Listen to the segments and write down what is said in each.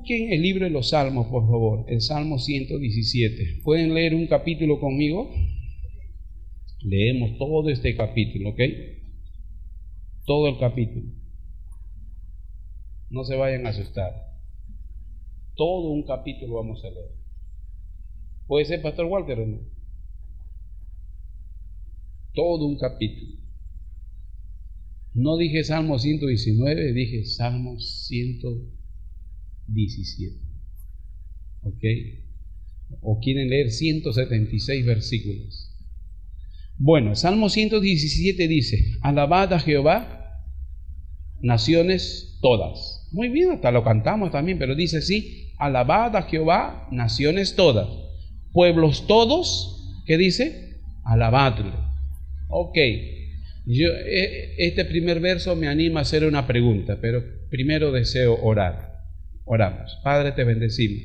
Busquen el libro de los Salmos, por favor, el Salmo 117. ¿Pueden leer un capítulo conmigo? Leemos todo este capítulo, ¿ok? Todo el capítulo. No se vayan a asustar. Todo un capítulo vamos a leer. ¿Puede ser, Pastor Walter, o no? Todo un capítulo. No dije Salmo 119, dije Salmo 117. ¿Ok? O quieren leer 176 versículos. Bueno, Salmo 117 dice: alabad a Jehová, naciones todas. Muy bien, hasta lo cantamos también, pero dice así: alabad a Jehová, naciones todas. Pueblos todos, ¿qué dice? Alabadle. Ok. Este primer verso me anima a hacer una pregunta, pero primero deseo orar. Oramos. Padre, te bendecimos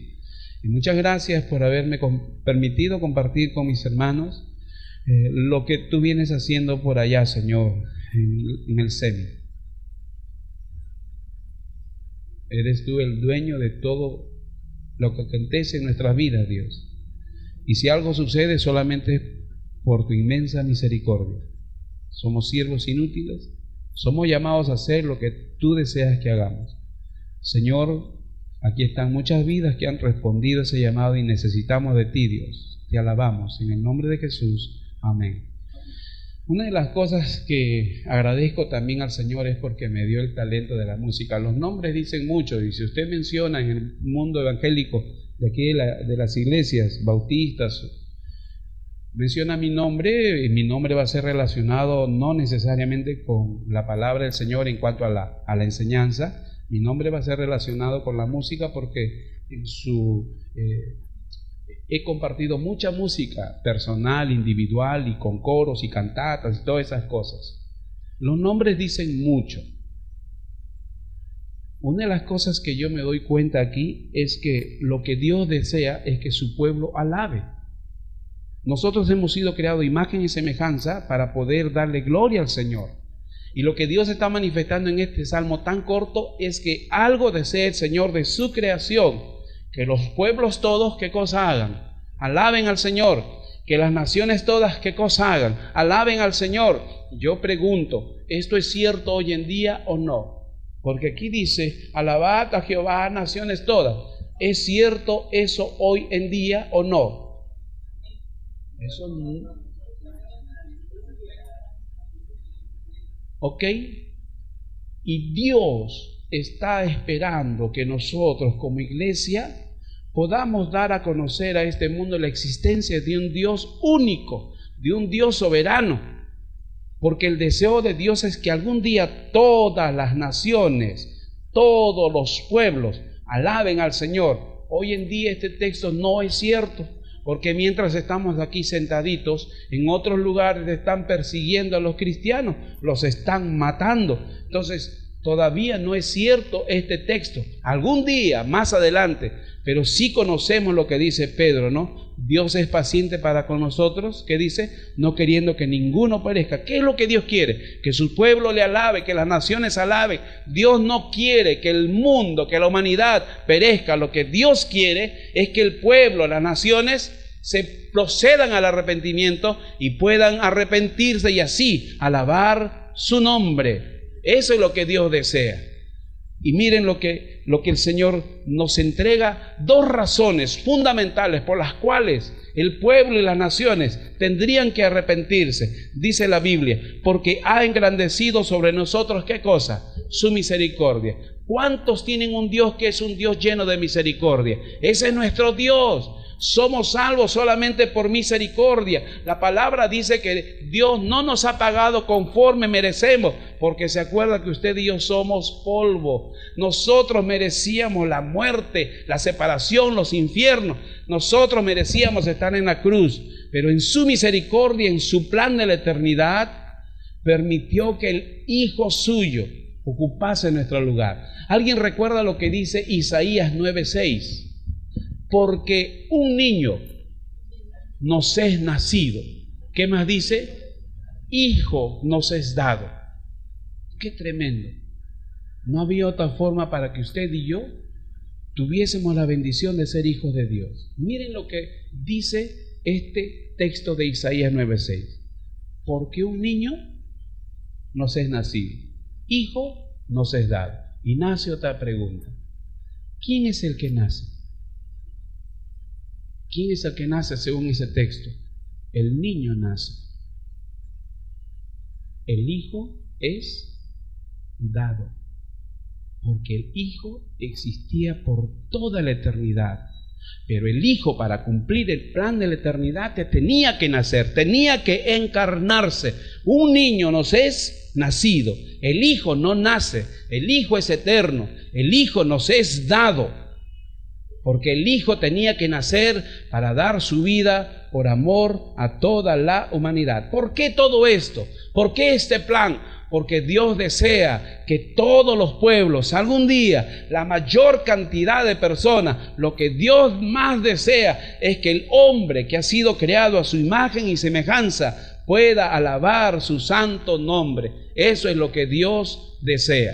y muchas gracias por haberme permitido compartir con mis hermanos lo que tú vienes haciendo por allá, Señor, en el SEMI. Eres tú el dueño de todo lo que acontece en nuestras vidas, Dios, y si algo sucede solamente por tu inmensa misericordia. Somos siervos inútiles, somos llamados a hacer lo que tú deseas que hagamos. Señor, aquí están muchas vidas que han respondido a ese llamado y necesitamos de ti, Dios. Te alabamos en el nombre de Jesús. Amén. Una de las cosas que agradezco también al Señor es porque me dio el talento de la música. Los nombres dicen mucho, y si usted menciona en el mundo evangélico de aquí de las iglesias bautistas, menciona mi nombre, y mi nombre va a ser relacionado no necesariamente con la palabra del Señor en cuanto a la enseñanza. Mi nombre va a ser relacionado con la música porque he compartido mucha música personal, individual y con coros y cantatas y todas esas cosas. Los nombres dicen mucho. Una de las cosas que yo me doy cuenta aquí es que lo que Dios desea es que su pueblo alabe. Nosotros hemos sido creados imagen y semejanza para poder darle gloria al Señor. Y lo que Dios está manifestando en este salmo tan corto es que algo desea el Señor de su creación, que los pueblos todos, ¿qué cosa hagan? Alaben al Señor. Que las naciones todas, ¿qué cosa hagan? Alaben al Señor. Yo pregunto, ¿esto es cierto hoy en día o no? Porque aquí dice, alabad a Jehová, naciones todas. ¿Es cierto eso hoy en día o no? Eso no. ¿Ok? Y Dios está esperando que nosotros como iglesia podamos dar a conocer a este mundo la existencia de un Dios único, de un Dios soberano, porque el deseo de Dios es que algún día todas las naciones, todos los pueblos alaben al Señor. Hoy en día este texto no es cierto, porque mientras estamos aquí sentaditos, en otros lugares están persiguiendo a los cristianos, los están matando. Entonces, todavía no es cierto este texto. Algún día, más adelante, pero sí conocemos lo que dice Pedro, ¿no? Dios es paciente para con nosotros, ¿qué dice? No queriendo que ninguno perezca. ¿Qué es lo que Dios quiere? Que su pueblo le alabe, que las naciones alaben. Dios no quiere que el mundo, que la humanidad perezca. Lo que Dios quiere es que el pueblo, las naciones, se procedan al arrepentimiento y puedan arrepentirse y así alabar su nombre. Eso es lo que Dios desea. Y miren lo que el Señor nos entrega, dos razones fundamentales por las cuales el pueblo y las naciones tendrían que arrepentirse. Dice la Biblia, porque ha engrandecido sobre nosotros, ¿qué cosa? Su misericordia. ¿Cuántos tienen un Dios que es un Dios lleno de misericordia? Ese es nuestro Dios. Somos salvos solamente por misericordia. La palabra dice que Dios no nos ha pagado conforme merecemos, porque se acuerda que usted y yo somos polvo. Nosotros merecíamos la muerte, la separación, los infiernos. Nosotros merecíamos estar en la cruz, pero en su misericordia, en su plan de la eternidad, permitió que el Hijo suyo ocupase nuestro lugar. ¿Alguien recuerda lo que dice Isaías 9:6? Porque un niño nos es nacido. ¿Qué más dice? Hijo nos es dado. Qué tremendo. No había otra forma para que usted y yo tuviésemos la bendición de ser hijos de Dios. Miren lo que dice este texto de Isaías 9:6. Porque un niño nos es nacido, hijo nos es dado. Y nace otra pregunta. ¿Quién es el que nace? ¿Quién es el que nace según ese texto? El niño nace. El hijo es dado. Porque el hijo existía por toda la eternidad. Pero el hijo, para cumplir el plan de la eternidad, tenía que nacer, tenía que encarnarse. Un niño nos es nacido, el hijo no nace, el hijo es eterno, el hijo nos es dado. Porque el hijo tenía que nacer para dar su vida por amor a toda la humanidad. ¿Por qué todo esto? ¿Por qué este plan? Porque Dios desea que todos los pueblos, algún día, la mayor cantidad de personas, lo que Dios más desea es que el hombre que ha sido creado a su imagen y semejanza pueda alabar su santo nombre. Eso es lo que Dios desea.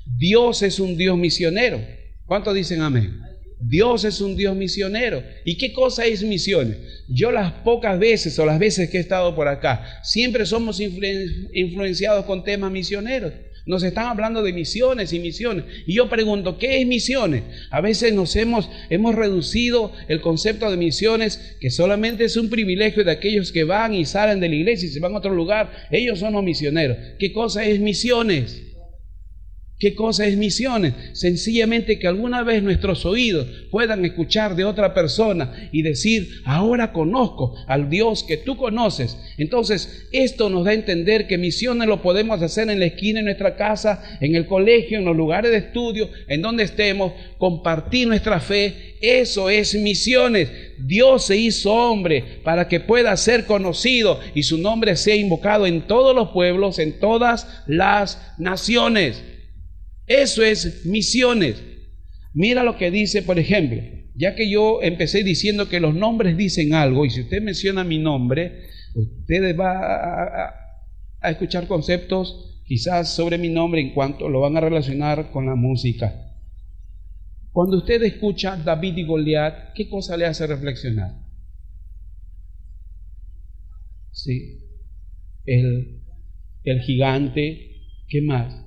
Dios es un Dios misionero. ¿Cuántos dicen amén? Dios es un Dios misionero. ¿Y qué cosa es misiones? Yo las pocas veces o las veces que he estado por acá, siempre somos influenciados con temas misioneros. Nos están hablando de misiones y misiones. Y yo pregunto, ¿qué es misiones? A veces hemos reducido el concepto de misiones, que solamente es un privilegio de aquellos que van y salen de la iglesia y se van a otro lugar. Ellos son los misioneros. ¿Qué cosa es misiones? ¿Qué cosa es misiones? Sencillamente que alguna vez nuestros oídos puedan escuchar de otra persona y decir, ahora conozco al Dios que tú conoces. Entonces, esto nos da a entender que misiones lo podemos hacer en la esquina de nuestra casa, en el colegio, en los lugares de estudio, en donde estemos, compartir nuestra fe. Eso es misiones. Dios se hizo hombre para que pueda ser conocido y su nombre sea invocado en todos los pueblos, en todas las naciones. Eso es misiones. Mira lo que dice, por ejemplo, ya que yo empecé diciendo que los nombres dicen algo, y si usted menciona mi nombre, usted va a escuchar conceptos quizás sobre mi nombre en cuanto lo van a relacionar con la música. Cuando usted escucha David y Goliat, ¿qué cosa le hace reflexionar? Sí, el gigante, ¿qué más?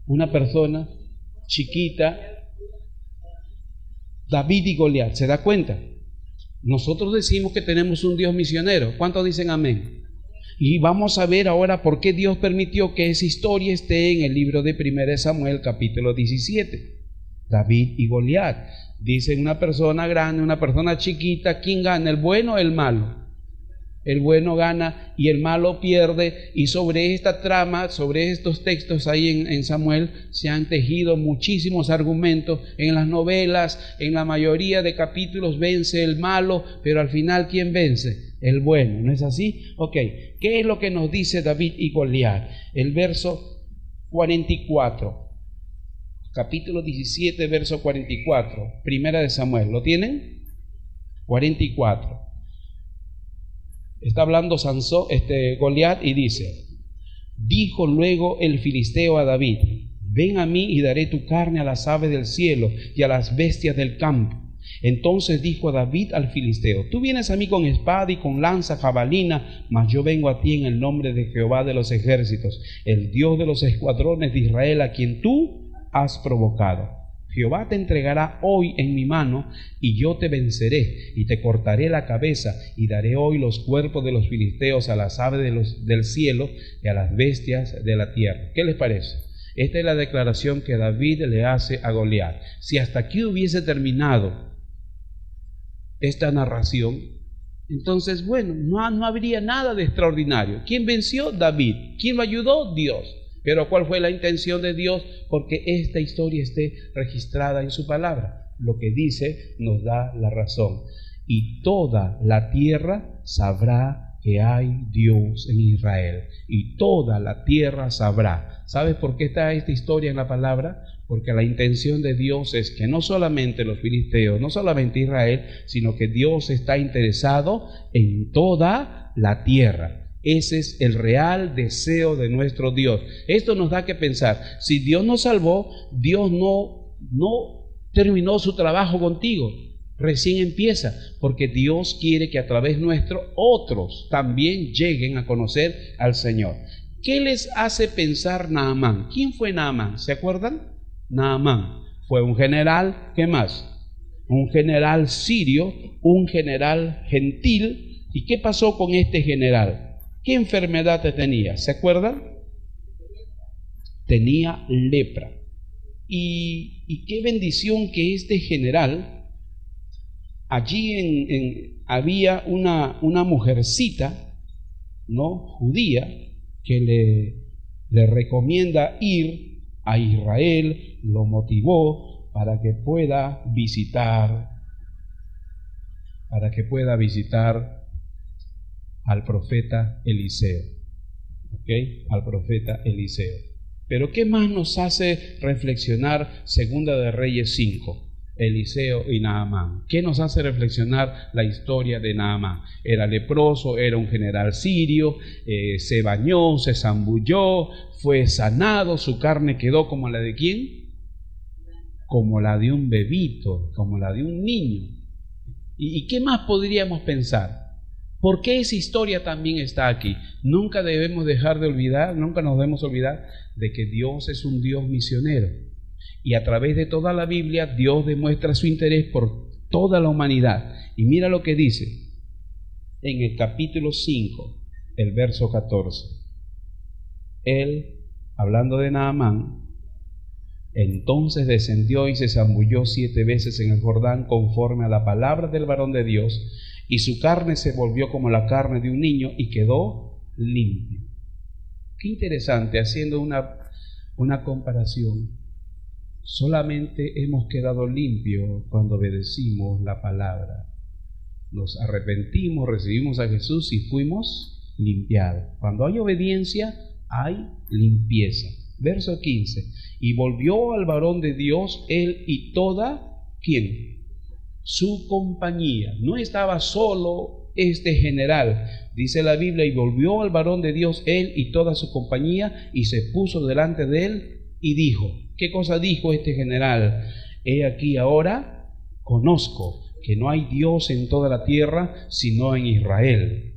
Una persona chiquita, David y Goliat. ¿Se da cuenta? Nosotros decimos que tenemos un Dios misionero. ¿Cuántos dicen amén? Y vamos a ver ahora por qué Dios permitió que esa historia esté en el libro de 1 Samuel capítulo 17. David y Goliat. Dicen una persona grande, una persona chiquita. ¿Quién gana? ¿El bueno o el malo? El bueno gana y el malo pierde. Y sobre esta trama, sobre estos textos ahí en Samuel, se han tejido muchísimos argumentos. En las novelas, en la mayoría de capítulos vence el malo, pero al final ¿quién vence? El bueno, ¿no es así? Ok, ¿qué es lo que nos dice David y Goliat? El verso 44, capítulo 17, verso 44, 1 Samuel, ¿lo tienen? 44. Está hablando Goliat y dice: dijo luego el filisteo a David: ven a mí y daré tu carne a las aves del cielo y a las bestias del campo. Entonces dijo David al filisteo: tú vienes a mí con espada y con lanza, jabalina, mas yo vengo a ti en el nombre de Jehová de los ejércitos, el Dios de los escuadrones de Israel, a quien tú has provocado. Jehová te entregará hoy en mi mano, y yo te venceré, y te cortaré la cabeza, y daré hoy los cuerpos de los filisteos a las aves del cielo y a las bestias de la tierra. ¿Qué les parece? Esta es la declaración que David le hace a Goliat. Si hasta aquí hubiese terminado esta narración, entonces, bueno, no habría nada de extraordinario. ¿Quién venció? David. ¿Quién lo ayudó? Dios. Pero ¿cuál fue la intención de Dios? Porque esta historia esté registrada en su palabra. Lo que dice nos da la razón. Y toda la tierra sabrá que hay Dios en Israel. Y toda la tierra sabrá. ¿Sabes por qué está esta historia en la palabra? Porque la intención de Dios es que no solamente los filisteos, no solamente Israel, sino que Dios está interesado en toda la tierra. Ese es el real deseo de nuestro Dios. Esto nos da que pensar, si Dios nos salvó, Dios no terminó su trabajo contigo. Recién empieza, porque Dios quiere que a través nuestro otros también lleguen a conocer al Señor. ¿Qué les hace pensar Naamán? ¿Quién fue Naamán? ¿Se acuerdan? Naamán fue un general, ¿qué más? Un general sirio, un general gentil. ¿Y qué pasó con este general? ¿Qué enfermedad tenía? ¿Se acuerdan? Tenía lepra. Y qué bendición que este general, allí había una mujercita, ¿no?, judía, que le recomienda ir a Israel, lo motivó para que pueda visitar al profeta Eliseo, ¿ok? Al profeta Eliseo. Pero ¿qué más nos hace reflexionar Segunda de Reyes 5? Eliseo y Naamán. ¿Qué nos hace reflexionar la historia de Naamán? Era leproso, era un general sirio, se bañó, se zambulló, fue sanado, su carne quedó como la de ¿quién? Como la de un bebito, como la de un niño. ¿Y qué más podríamos pensar? ¿Por qué esa historia también está aquí? Nunca debemos dejar de olvidar, nunca nos debemos olvidar de que Dios es un Dios misionero. Y a través de toda la Biblia, Dios demuestra su interés por toda la humanidad. Y mira lo que dice en el capítulo 5, el verso 14. Él, hablando de Naamán, entonces descendió y se zambulló 7 veces en el Jordán conforme a la palabra del varón de Dios, y su carne se volvió como la carne de un niño y quedó limpio. Qué interesante, haciendo una comparación. Solamente hemos quedado limpios cuando obedecimos la palabra. Nos arrepentimos, recibimos a Jesús y fuimos limpiados. Cuando hay obediencia, hay limpieza. Verso 15. Y volvió al varón de Dios, él y toda, ¿quién? Su compañía. No estaba solo este general. Dice la Biblia, y volvió al varón de Dios, él y toda su compañía, y se puso delante de él y dijo, ¿qué cosa dijo este general? He aquí ahora conozco que no hay Dios en toda la tierra sino en Israel.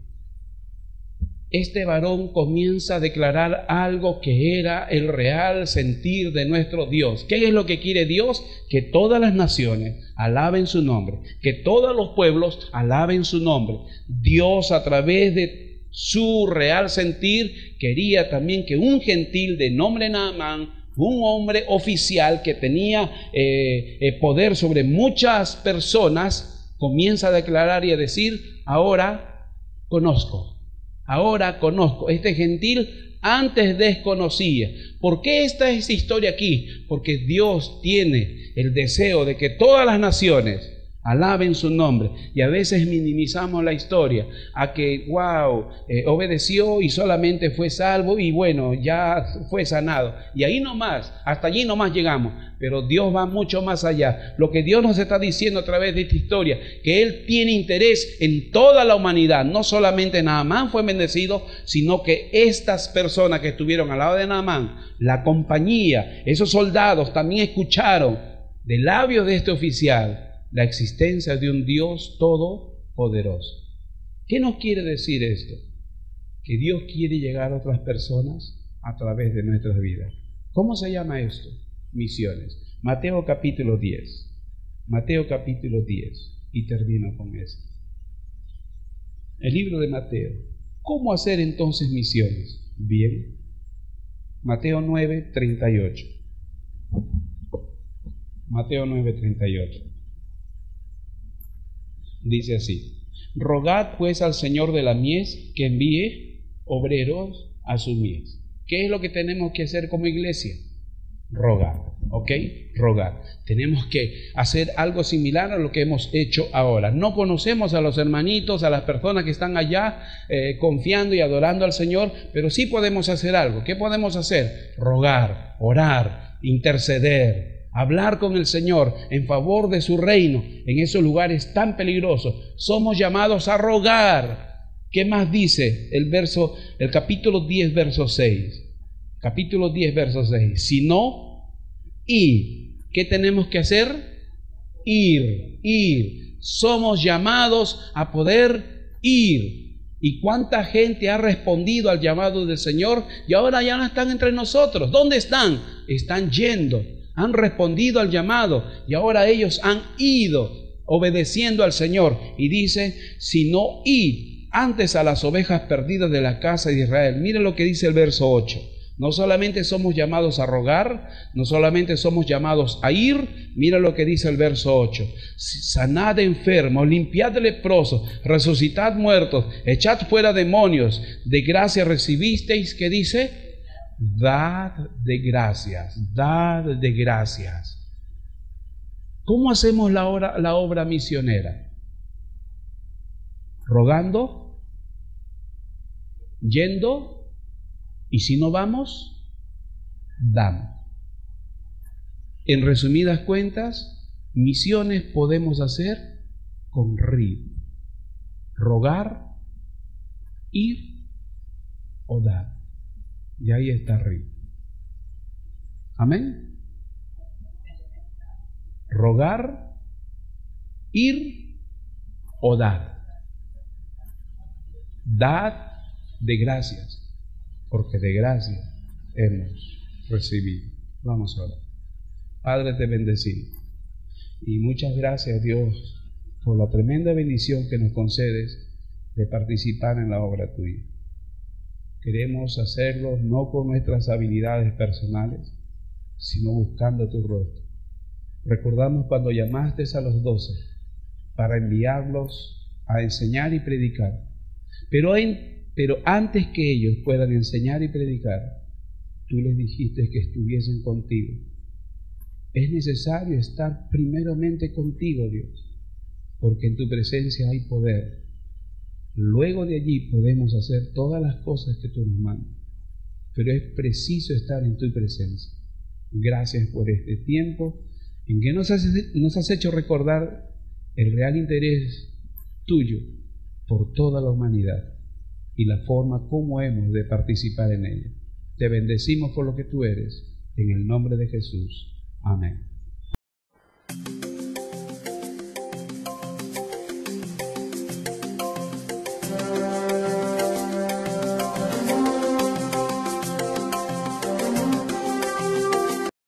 Este varón comienza a declarar algo que era el real sentir de nuestro Dios. ¿Qué es lo que quiere Dios? Que todas las naciones alaben su nombre, que todos los pueblos alaben su nombre. Dios, a través de su real sentir, quería también que un gentil de nombre Naamán, un hombre oficial que tenía poder sobre muchas personas, comienza a declarar y a decir, ahora conozco. Este gentil antes desconocía. ¿Por qué está esa historia aquí? Porque Dios tiene el deseo de que todas las naciones alaben su nombre, y a veces minimizamos la historia a que obedeció y solamente fue salvo y bueno, ya fue sanado, y ahí nomás, hasta allí nomás llegamos. Pero Dios va mucho más allá. Lo que Dios nos está diciendo a través de esta historia, que Él tiene interés en toda la humanidad. No solamente Naamán fue bendecido, sino que estas personas que estuvieron al lado de Naamán, la compañía, esos soldados también escucharon de labios de este oficial la existencia de un Dios todopoderoso. ¿Qué nos quiere decir esto? Que Dios quiere llegar a otras personas a través de nuestras vidas. ¿Cómo se llama esto? Misiones. Mateo capítulo 10. Mateo capítulo 10. Y termino con esto. El libro de Mateo. ¿Cómo hacer entonces misiones? Bien. Mateo 9:38. Mateo 9:38. Dice así: rogad pues al Señor de la mies que envíe obreros a su mies. ¿Qué es lo que tenemos que hacer como iglesia? Rogar, ¿ok? Rogar. Tenemos que hacer algo similar a lo que hemos hecho ahora. No conocemos a los hermanitos, a las personas que están allá confiando y adorando al Señor, pero sí podemos hacer algo. ¿Qué podemos hacer? Rogar, orar, interceder, hablar con el Señor en favor de su reino en esos lugares tan peligrosos. Somos llamados a rogar. ¿Qué más dice el capítulo 10, verso 6? Capítulo 10, verso 6. Si no, ¿y qué tenemos que hacer? Ir. Somos llamados a poder ir. ¿Y cuánta gente ha respondido al llamado del Señor y ahora ya no están entre nosotros? ¿Dónde están? Están yendo. Han respondido al llamado y ahora ellos han ido obedeciendo al Señor. Y dice, si no id antes a las ovejas perdidas de la casa de Israel. Miren lo que dice el verso 8. No solamente somos llamados a rogar, no solamente somos llamados a ir. Mira lo que dice el verso 8. Sanad enfermos, limpiad leprosos, resucitad muertos, echad fuera demonios. De gracia recibisteis, ¿qué dice? Dad de gracias, dad de gracias. ¿Cómo hacemos la obra misionera? Rogando, yendo. Y si no vamos, damos. En resumidas cuentas, misiones podemos hacer con ritmo. Rogar, ir o dar. Y ahí está el ritmo. Amén. Rogar, ir o dar. Dad de gracias. Porque de gracia hemos recibido. Vamos a orar. Padre, te bendecimos. Y muchas gracias, Dios, por la tremenda bendición que nos concedes de participar en la obra tuya. Queremos hacerlo no con nuestras habilidades personales, sino buscando tu rostro. Recordamos cuando llamaste a los 12 para enviarlos a enseñar y predicar. Pero antes que ellos puedan enseñar y predicar, tú les dijiste que estuviesen contigo. Es necesario estar primeramente contigo, Dios, porque en tu presencia hay poder. Luego de allí podemos hacer todas las cosas que tú nos mandas, pero es preciso estar en tu presencia. Gracias por este tiempo en que nos has hecho recordar el real interés tuyo por toda la humanidad y la forma como hemos de participar en ella. Te bendecimos por lo que tú eres, en el nombre de Jesús. Amén.